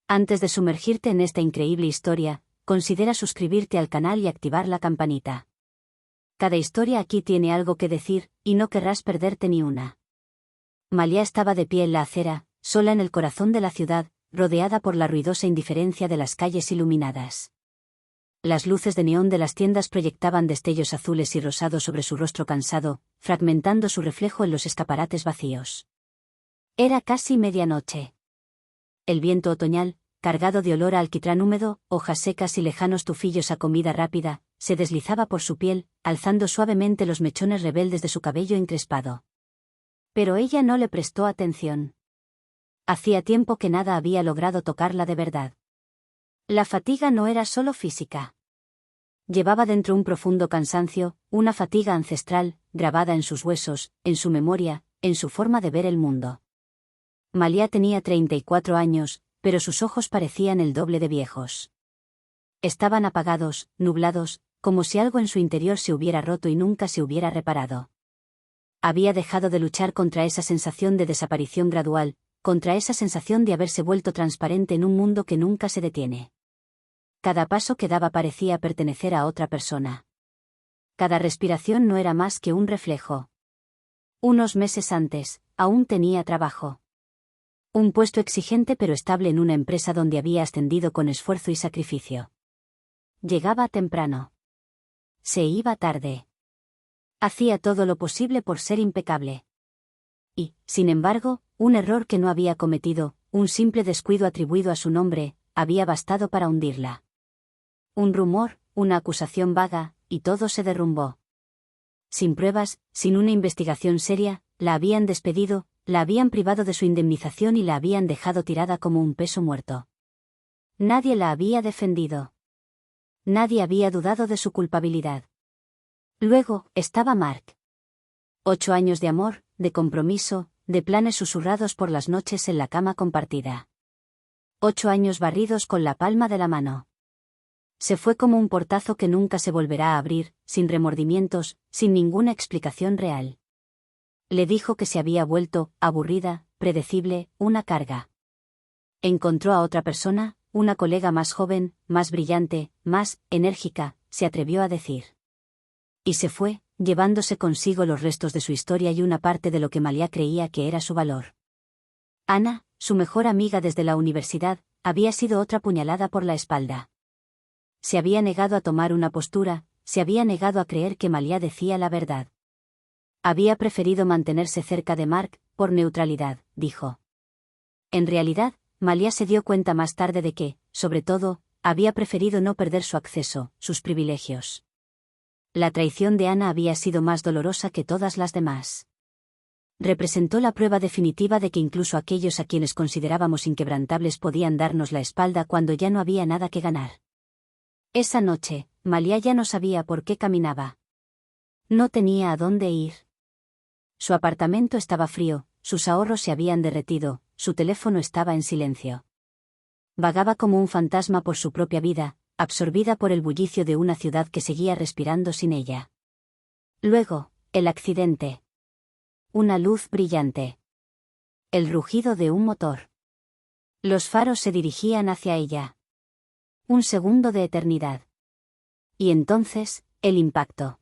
Antes de sumergirte en esta increíble historia, considera suscribirte al canal y activar la campanita. Cada historia aquí tiene algo que decir, y no querrás perderte ni una. Malia estaba de pie en la acera, sola en el corazón de la ciudad, rodeada por la ruidosa indiferencia de las calles iluminadas. Las luces de neón de las tiendas proyectaban destellos azules y rosados sobre su rostro cansado, fragmentando su reflejo en los escaparates vacíos. Era casi medianoche. El viento otoñal, cargado de olor a alquitrán húmedo, hojas secas y lejanos tufillos a comida rápida, se deslizaba por su piel, alzando suavemente los mechones rebeldes de su cabello encrespado. Pero ella no le prestó atención. Hacía tiempo que nada había logrado tocarla de verdad. La fatiga no era solo física. Llevaba dentro un profundo cansancio, una fatiga ancestral, grabada en sus huesos, en su memoria, en su forma de ver el mundo. Malia tenía 34 años, pero sus ojos parecían el doble de viejos. Estaban apagados, nublados, como si algo en su interior se hubiera roto y nunca se hubiera reparado. Había dejado de luchar contra esa sensación de desaparición gradual, contra esa sensación de haberse vuelto transparente en un mundo que nunca se detiene. Cada paso que daba parecía pertenecer a otra persona. Cada respiración no era más que un reflejo. Unos meses antes, aún tenía trabajo. Un puesto exigente pero estable en una empresa donde había ascendido con esfuerzo y sacrificio. Llegaba temprano. Se iba tarde. Hacía todo lo posible por ser impecable. Y, sin embargo, un error que no había cometido, un simple descuido atribuido a su nombre, había bastado para hundirla. Un rumor, una acusación vaga, y todo se derrumbó. Sin pruebas, sin una investigación seria, la habían despedido, la habían privado de su indemnización y la habían dejado tirada como un peso muerto. Nadie la había defendido. Nadie había dudado de su culpabilidad. Luego, estaba Mark. 8 años de amor, de compromiso, de planes susurrados por las noches en la cama compartida. 8 años barridos con la palma de la mano. Se fue como un portazo que nunca se volverá a abrir, sin remordimientos, sin ninguna explicación real. Le dijo que se había vuelto, aburrida, predecible, una carga. Encontró a otra persona, una colega más joven, más brillante, más enérgica, se atrevió a decir. Y se fue, llevándose consigo los restos de su historia y una parte de lo que Malia creía que era su valor. Ana, su mejor amiga desde la universidad, había sido otra puñalada por la espalda. Se había negado a tomar una postura, se había negado a creer que Malia decía la verdad. Había preferido mantenerse cerca de Mark, por neutralidad, dijo. En realidad, Malia se dio cuenta más tarde de que, sobre todo, había preferido no perder su acceso, sus privilegios. La traición de Ana había sido más dolorosa que todas las demás. Representó la prueba definitiva de que incluso aquellos a quienes considerábamos inquebrantables podían darnos la espalda cuando ya no había nada que ganar. Esa noche, Malia ya no sabía por qué caminaba. No tenía a dónde ir. Su apartamento estaba frío, sus ahorros se habían derretido, su teléfono estaba en silencio. Vagaba como un fantasma por su propia vida, absorbida por el bullicio de una ciudad que seguía respirando sin ella. Luego, el accidente. Una luz brillante. El rugido de un motor. Los faros se dirigían hacia ella. Un segundo de eternidad. Y entonces, el impacto.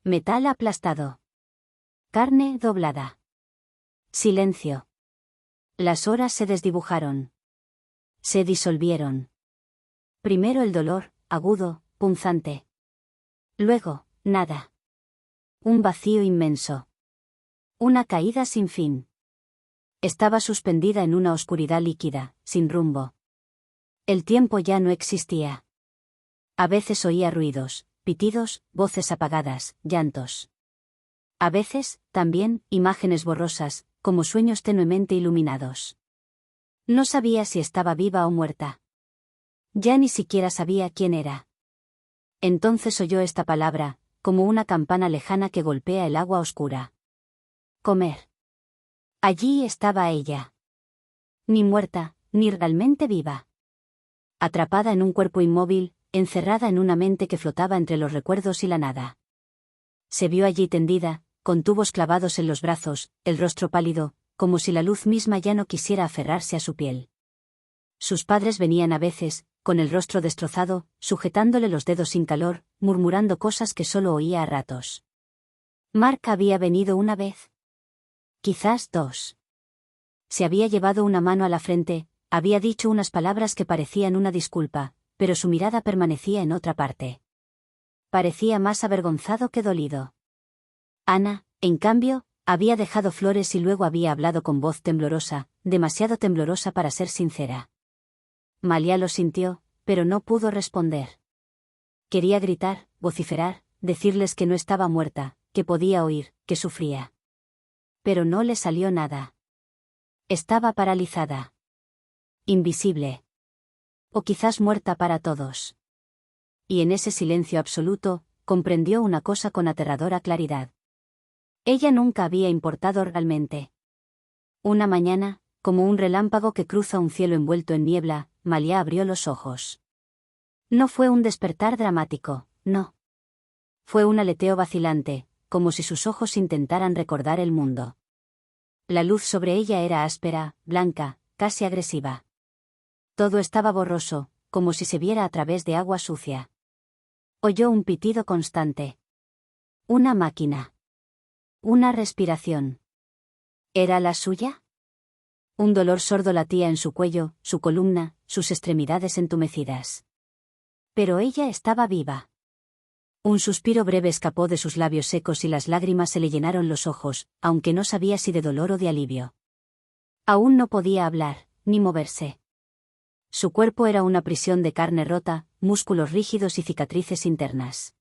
Metal aplastado. Carne doblada. Silencio. Las horas se desdibujaron. Se disolvieron. Primero el dolor, agudo, punzante. Luego, nada. Un vacío inmenso. Una caída sin fin. Estaba suspendida en una oscuridad líquida, sin rumbo. El tiempo ya no existía. A veces oía ruidos, pitidos, voces apagadas, llantos. A veces, también, imágenes borrosas, como sueños tenuemente iluminados. No sabía si estaba viva o muerta. Ya ni siquiera sabía quién era. Entonces oyó esta palabra, como una campana lejana que golpea el agua oscura. Comer. Allí estaba ella. Ni muerta, ni realmente viva. Atrapada en un cuerpo inmóvil, encerrada en una mente que flotaba entre los recuerdos y la nada. Se vio allí tendida, con tubos clavados en los brazos, el rostro pálido, como si la luz misma ya no quisiera aferrarse a su piel. Sus padres venían a veces, con el rostro destrozado, sujetándole los dedos sin calor, murmurando cosas que solo oía a ratos. Mark había venido una vez. Quizás dos. Se había llevado una mano a la frente, había dicho unas palabras que parecían una disculpa, pero su mirada permanecía en otra parte. Parecía más avergonzado que dolido. Ana, en cambio, había dejado flores y luego había hablado con voz temblorosa, demasiado temblorosa para ser sincera. Malia lo sintió, pero no pudo responder. Quería gritar, vociferar, decirles que no estaba muerta, que podía oír, que sufría. Pero no le salió nada. Estaba paralizada. Invisible. O quizás muerta para todos. Y en ese silencio absoluto, comprendió una cosa con aterradora claridad. Ella nunca había importado realmente. Una mañana, como un relámpago que cruza un cielo envuelto en niebla, Malia abrió los ojos. No fue un despertar dramático, no. Fue un aleteo vacilante, como si sus ojos intentaran recordar el mundo. La luz sobre ella era áspera, blanca, casi agresiva. Todo estaba borroso, como si se viera a través de agua sucia. Oyó un pitido constante. Una máquina. Una respiración. ¿Era la suya? Un dolor sordo latía en su cuello, su columna, sus extremidades entumecidas. Pero ella estaba viva. Un suspiro breve escapó de sus labios secos y las lágrimas se le llenaron los ojos, aunque no sabía si de dolor o de alivio. Aún no podía hablar, ni moverse. Su cuerpo era una prisión de carne rota, músculos rígidos y cicatrices internas.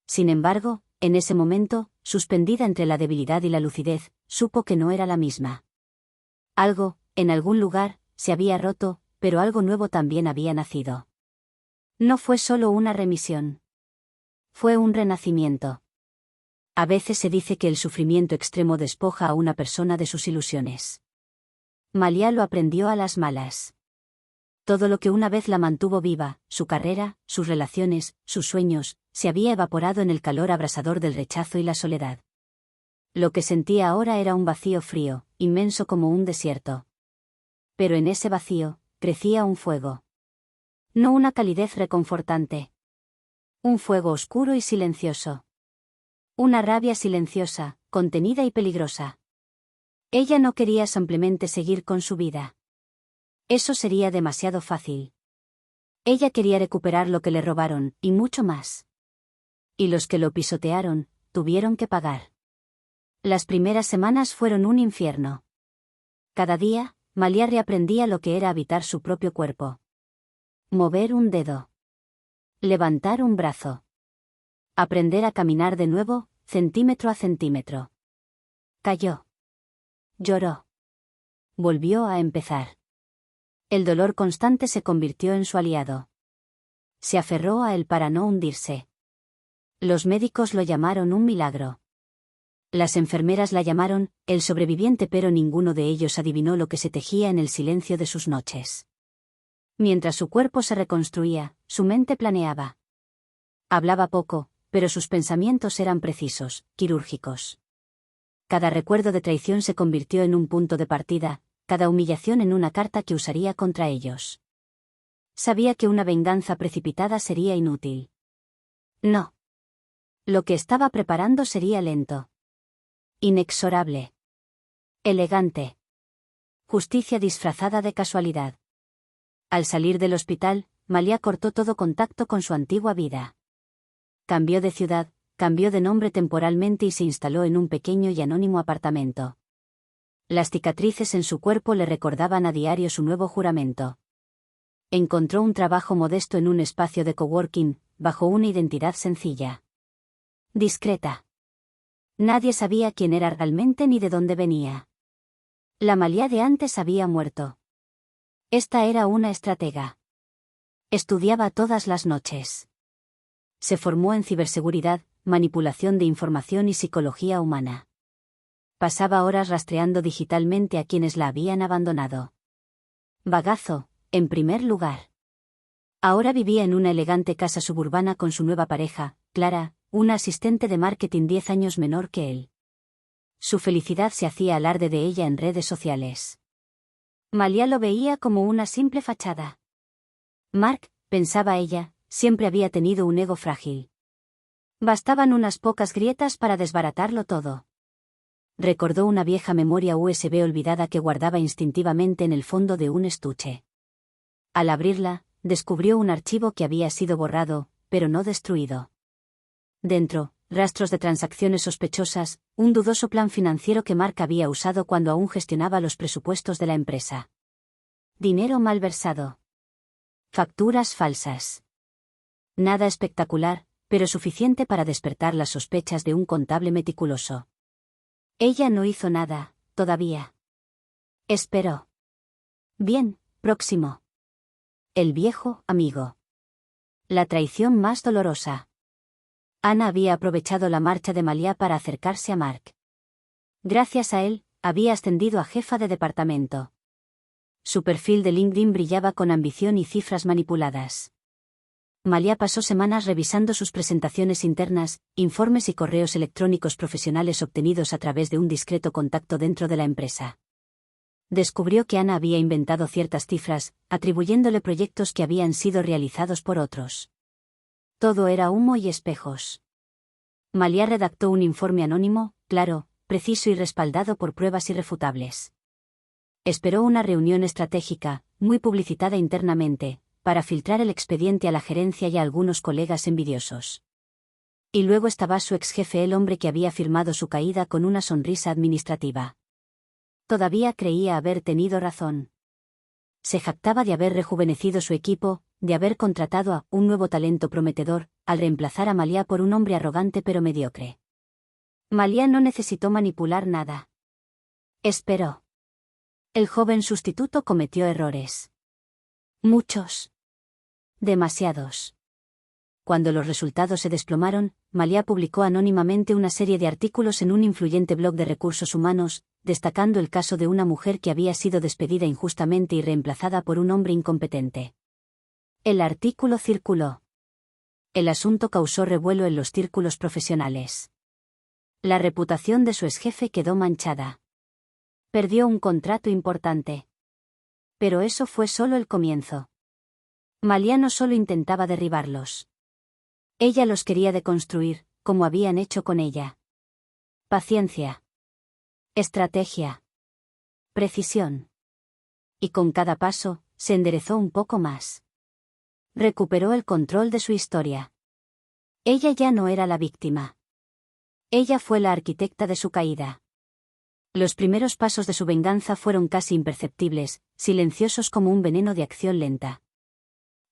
Sin embargo, en ese momento, suspendida entre la debilidad y la lucidez, supo que no era la misma. Algo, en algún lugar, se había roto, pero algo nuevo también había nacido. No fue solo una remisión. Fue un renacimiento. A veces se dice que el sufrimiento extremo despoja a una persona de sus ilusiones. Malia lo aprendió a las malas. Todo lo que una vez la mantuvo viva, su carrera, sus relaciones, sus sueños, se había evaporado en el calor abrasador del rechazo y la soledad. Lo que sentía ahora era un vacío frío, inmenso como un desierto. Pero en ese vacío, crecía un fuego. No una calidez reconfortante. Un fuego oscuro y silencioso. Una rabia silenciosa, contenida y peligrosa. Ella no quería simplemente seguir con su vida. Eso sería demasiado fácil. Ella quería recuperar lo que le robaron, y mucho más. Y los que lo pisotearon, tuvieron que pagar. Las primeras semanas fueron un infierno. Cada día, Malia reaprendía lo que era habitar su propio cuerpo. Mover un dedo. Levantar un brazo. Aprender a caminar de nuevo, centímetro a centímetro. Cayó. Lloró. Volvió a empezar. El dolor constante se convirtió en su aliado. Se aferró a él para no hundirse. Los médicos lo llamaron un milagro. Las enfermeras la llamaron el sobreviviente, pero ninguno de ellos adivinó lo que se tejía en el silencio de sus noches. Mientras su cuerpo se reconstruía, su mente planeaba. Hablaba poco, pero sus pensamientos eran precisos, quirúrgicos. Cada recuerdo de traición se convirtió en un punto de partida, cada humillación en una carta que usaría contra ellos. Sabía que una venganza precipitada sería inútil. No. Lo que estaba preparando sería lento. Inexorable. Elegante. Justicia disfrazada de casualidad. Al salir del hospital, Malia cortó todo contacto con su antigua vida. Cambió de ciudad, cambió de nombre temporalmente y se instaló en un pequeño y anónimo apartamento. Las cicatrices en su cuerpo le recordaban a diario su nuevo juramento. Encontró un trabajo modesto en un espacio de coworking, bajo una identidad sencilla. Discreta. Nadie sabía quién era realmente ni de dónde venía. La Malia de antes había muerto. Esta era una estratega. Estudiaba todas las noches. Se formó en ciberseguridad, manipulación de información y psicología humana. Pasaba horas rastreando digitalmente a quienes la habían abandonado. Bagazo, en primer lugar. Ahora vivía en una elegante casa suburbana con su nueva pareja, Clara, una asistente de marketing 10 años menor que él. Su felicidad se hacía alarde de ella en redes sociales. Malia lo veía como una simple fachada. Mark, pensaba ella, siempre había tenido un ego frágil. Bastaban unas pocas grietas para desbaratarlo todo. Recordó una vieja memoria USB olvidada que guardaba instintivamente en el fondo de un estuche. Al abrirla, descubrió un archivo que había sido borrado, pero no destruido. Dentro, rastros de transacciones sospechosas, un dudoso plan financiero que Mark había usado cuando aún gestionaba los presupuestos de la empresa. Dinero malversado. Facturas falsas. Nada espectacular, pero suficiente para despertar las sospechas de un contable meticuloso. Ella no hizo nada, todavía. Esperó. Bien, próximo. El viejo amigo. La traición más dolorosa. Ana había aprovechado la marcha de Malia para acercarse a Mark. Gracias a él, había ascendido a jefa de departamento. Su perfil de LinkedIn brillaba con ambición y cifras manipuladas. Malia pasó semanas revisando sus presentaciones internas, informes y correos electrónicos profesionales obtenidos a través de un discreto contacto dentro de la empresa. Descubrió que Ana había inventado ciertas cifras, atribuyéndole proyectos que habían sido realizados por otros. Todo era humo y espejos. Malia redactó un informe anónimo, claro, preciso y respaldado por pruebas irrefutables. Esperó una reunión estratégica, muy publicitada internamente, para filtrar el expediente a la gerencia y a algunos colegas envidiosos. Y luego estaba su ex jefe, el hombre que había firmado su caída con una sonrisa administrativa. Todavía creía haber tenido razón. Se jactaba de haber rejuvenecido su equipo, de haber contratado a un nuevo talento prometedor, al reemplazar a Malia por un hombre arrogante pero mediocre. Malia no necesitó manipular nada. Esperó. El joven sustituto cometió errores. Muchos. Demasiados. Cuando los resultados se desplomaron, Malia publicó anónimamente una serie de artículos en un influyente blog de recursos humanos, destacando el caso de una mujer que había sido despedida injustamente y reemplazada por un hombre incompetente. El artículo circuló. El asunto causó revuelo en los círculos profesionales. La reputación de su exjefe quedó manchada. Perdió un contrato importante. Pero eso fue solo el comienzo. Malia no solo intentaba derribarlos. Ella los quería deconstruir, como habían hecho con ella. Paciencia. Estrategia. Precisión. Y con cada paso, se enderezó un poco más. Recuperó el control de su historia. Ella ya no era la víctima. Ella fue la arquitecta de su caída. Los primeros pasos de su venganza fueron casi imperceptibles, silenciosos como un veneno de acción lenta.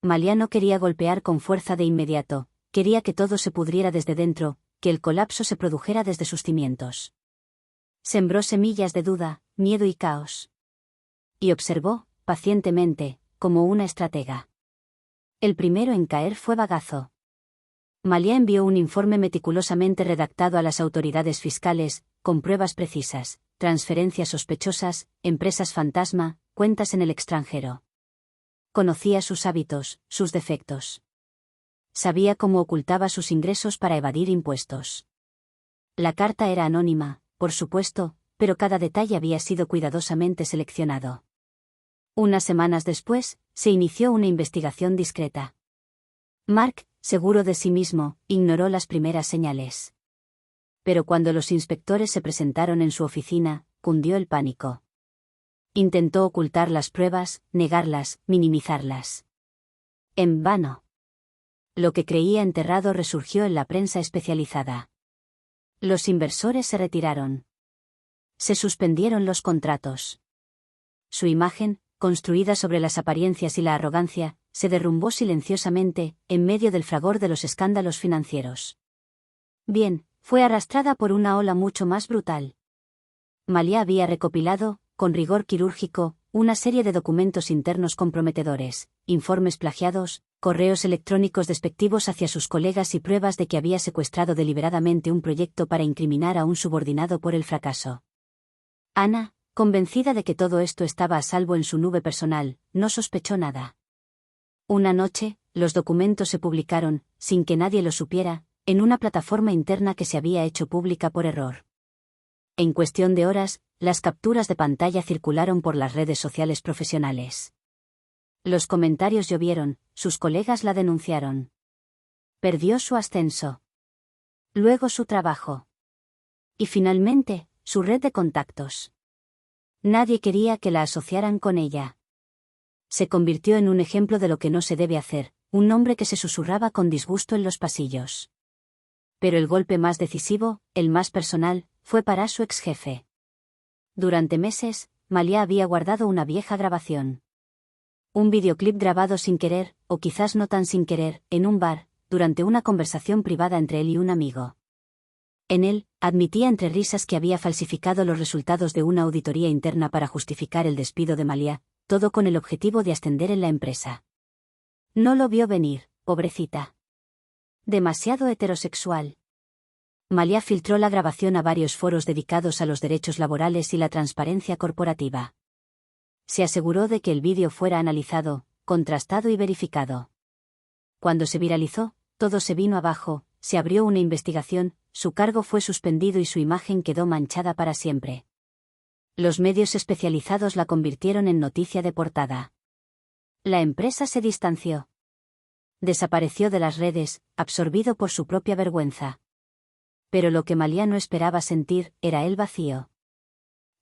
Malia no quería golpear con fuerza de inmediato, quería que todo se pudriera desde dentro, que el colapso se produjera desde sus cimientos. Sembró semillas de duda, miedo y caos. Y observó, pacientemente, como una estratega. El primero en caer fue Bagazo. Malia envió un informe meticulosamente redactado a las autoridades fiscales, con pruebas precisas, transferencias sospechosas, empresas fantasma, cuentas en el extranjero. Conocía sus hábitos, sus defectos. Sabía cómo ocultaba sus ingresos para evadir impuestos. La carta era anónima, por supuesto, pero cada detalle había sido cuidadosamente seleccionado. Unas semanas después, se inició una investigación discreta. Mark, seguro de sí mismo, ignoró las primeras señales. Pero cuando los inspectores se presentaron en su oficina, cundió el pánico. Intentó ocultar las pruebas, negarlas, minimizarlas. En vano. Lo que creía enterrado resurgió en la prensa especializada. Los inversores se retiraron. Se suspendieron los contratos. Su imagen, construida sobre las apariencias y la arrogancia, se derrumbó silenciosamente, en medio del fragor de los escándalos financieros. Bien, fue arrastrada por una ola mucho más brutal. Malia había recopilado, con rigor quirúrgico, una serie de documentos internos comprometedores, informes plagiados, correos electrónicos despectivos hacia sus colegas y pruebas de que había secuestrado deliberadamente un proyecto para incriminar a un subordinado por el fracaso. Ana, convencida de que todo esto estaba a salvo en su nube personal, no sospechó nada. Una noche, los documentos se publicaron, sin que nadie lo supiera, en una plataforma interna que se había hecho pública por error. En cuestión de horas, las capturas de pantalla circularon por las redes sociales profesionales. Los comentarios llovieron, sus colegas la denunciaron. Perdió su ascenso. Luego su trabajo. Y finalmente, su red de contactos. Nadie quería que la asociaran con ella. Se convirtió en un ejemplo de lo que no se debe hacer, un nombre que se susurraba con disgusto en los pasillos. Pero el golpe más decisivo, el más personal, fue para su ex jefe. Durante meses, Malia había guardado una vieja grabación. Un videoclip grabado sin querer, o quizás no tan sin querer, en un bar, durante una conversación privada entre él y un amigo. En él, admitía entre risas que había falsificado los resultados de una auditoría interna para justificar el despido de Malia, todo con el objetivo de ascender en la empresa. No lo vio venir, pobrecita. Demasiado heterosexual. Malia filtró la grabación a varios foros dedicados a los derechos laborales y la transparencia corporativa. Se aseguró de que el vídeo fuera analizado, contrastado y verificado. Cuando se viralizó, todo se vino abajo, se abrió una investigación, su cargo fue suspendido y su imagen quedó manchada para siempre. Los medios especializados la convirtieron en noticia de portada. La empresa se distanció. Desapareció de las redes, absorbido por su propia vergüenza. Pero lo que Malia no esperaba sentir era el vacío.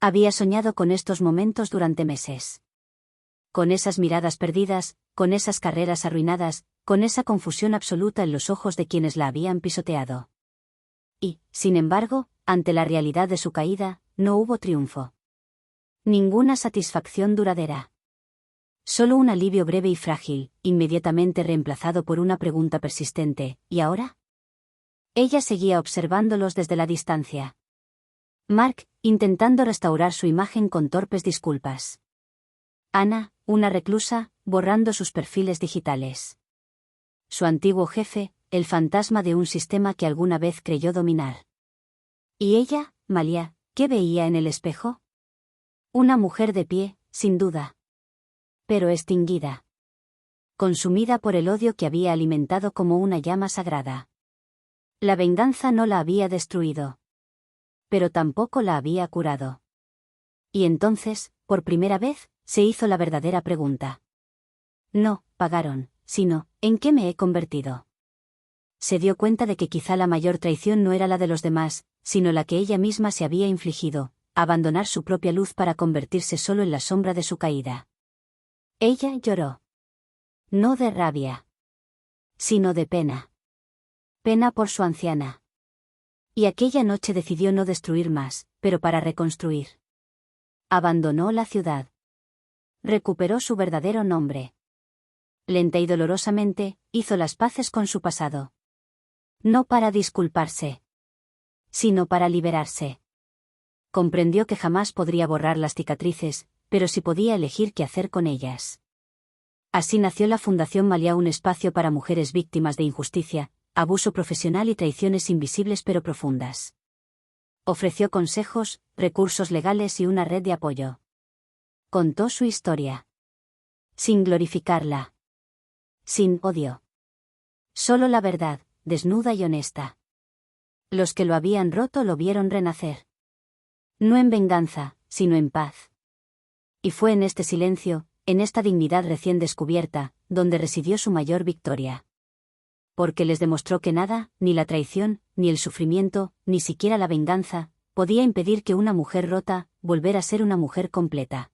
Había soñado con estos momentos durante meses. Con esas miradas perdidas, con esas carreras arruinadas, con esa confusión absoluta en los ojos de quienes la habían pisoteado. Y, sin embargo, ante la realidad de su caída, no hubo triunfo. Ninguna satisfacción duradera. Solo un alivio breve y frágil, inmediatamente reemplazado por una pregunta persistente: ¿y ahora? Ella seguía observándolos desde la distancia. Mark, intentando restaurar su imagen con torpes disculpas. Ana, una reclusa, borrando sus perfiles digitales. Su antiguo jefe, el fantasma de un sistema que alguna vez creyó dominar. ¿Y ella, Malia, qué veía en el espejo? Una mujer de pie, sin duda. Pero extinguida. Consumida por el odio que había alimentado como una llama sagrada. La venganza no la había destruido. Pero tampoco la había curado. Y entonces, por primera vez, se hizo la verdadera pregunta. No, pagaron, sino, ¿en qué me he convertido? Se dio cuenta de que quizá la mayor traición no era la de los demás, sino la que ella misma se había infligido, abandonar su propia luz para convertirse solo en la sombra de su caída. Ella lloró. No de rabia. Sino de pena. Pena por su anciana. Y aquella noche decidió no destruir más, pero para reconstruir. Abandonó la ciudad. Recuperó su verdadero nombre. Lenta y dolorosamente, hizo las paces con su pasado. No para disculparse, sino para liberarse. Comprendió que jamás podría borrar las cicatrices, pero sí podía elegir qué hacer con ellas. Así nació la Fundación Malia, un espacio para mujeres víctimas de injusticia, abuso profesional y traiciones invisibles pero profundas. Ofreció consejos, recursos legales y una red de apoyo. Contó su historia. Sin glorificarla. Sin odio. Solo la verdad, desnuda y honesta. Los que lo habían roto lo vieron renacer. No en venganza, sino en paz. Y fue en este silencio, en esta dignidad recién descubierta, donde residió su mayor victoria. Porque les demostró que nada, ni la traición, ni el sufrimiento, ni siquiera la venganza, podía impedir que una mujer rota volviera a ser una mujer completa.